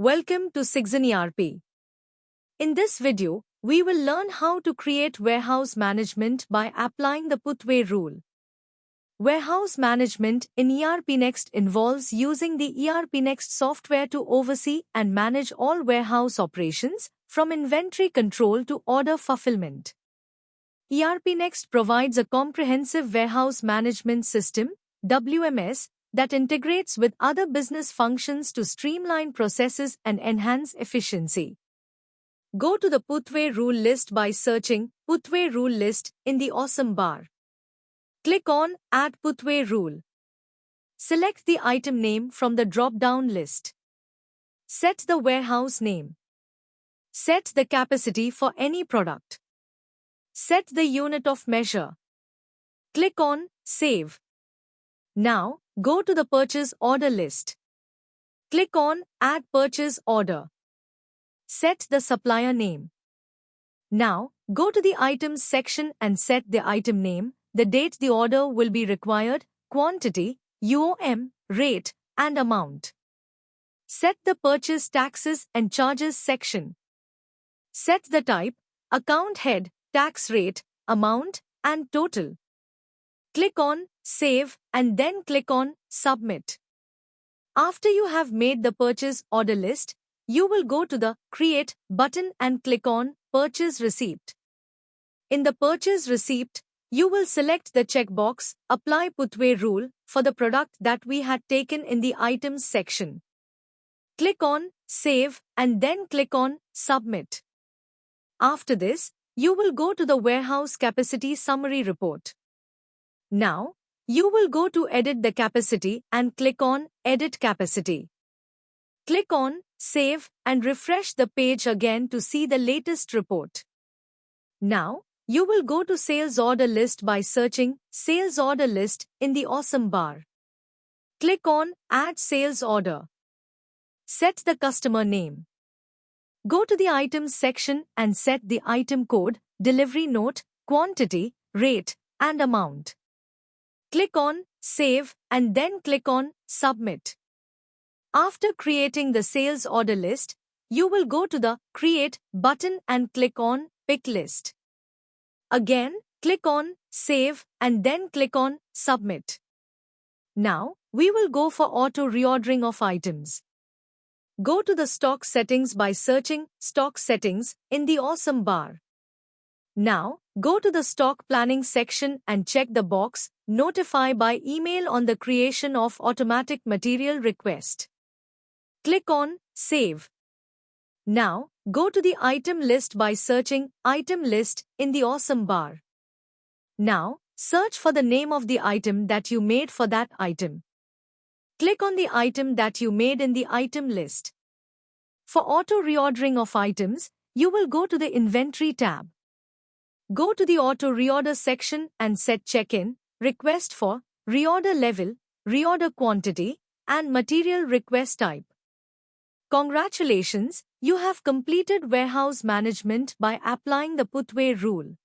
Welcome to Cygzen ERP. In this video, we will learn how to create warehouse management by applying the Put-Way rule. Warehouse management in ERP Next involves using the ERP Next software to oversee and manage all warehouse operations, from inventory control to order fulfillment. ERP Next provides a comprehensive warehouse management system, WMS, that integrates with other business functions to streamline processes and enhance efficiency. Go to the Put-Way rule list by searching Put-Way rule list in the Awesome bar. Click on Add Put-Way rule. Select the item name from the drop-down list. Set the warehouse name. Set the capacity for any product. Set the unit of measure. Click on Save. Now, go to the purchase order list. Click on Add Purchase Order. Set the supplier name. Now, go to the Items section and set the item name, the date the order will be required, quantity, UOM, rate, and amount. Set the Purchase Taxes and Charges section. Set the type, account head, tax rate, amount, and total. Click on Save and then click on Submit. After you have made the purchase order list, you will go to the Create button and click on Purchase Receipt. In the Purchase Receipt, you will select the checkbox Apply Put-Way rule for the product that we had taken in the Items section. Click on Save and then click on Submit. After this, you will go to the Warehouse Capacity Summary Report. Now, you will go to Edit the Capacity and click on Edit Capacity. Click on Save and refresh the page again to see the latest report. Now, you will go to Sales Order List by searching Sales Order List in the Awesome bar. Click on Add Sales Order. Set the customer name. Go to the Items section and set the item code, delivery note, quantity, rate, and amount. Click on Save and then click on Submit. After creating the sales order list, you will go to the Create button and click on Pick List. Again, click on Save and then click on Submit. Now, we will go for auto reordering of items. Go to the Stock Settings by searching Stock Settings in the Awesome bar. Now, go to the Stock Planning section and check the box Notify by email on the creation of automatic material request. Click on Save. Now, go to the item list by searching Item List in the Awesome bar. Now, search for the name of the item that you made for that item. Click on the item that you made in the item list. For auto reordering of items, you will go to the Inventory tab. Go to the Auto Reorder section and set check-in, request for, reorder level, reorder quantity, and material request type. Congratulations, you have completed warehouse management by applying the Put-Way rule.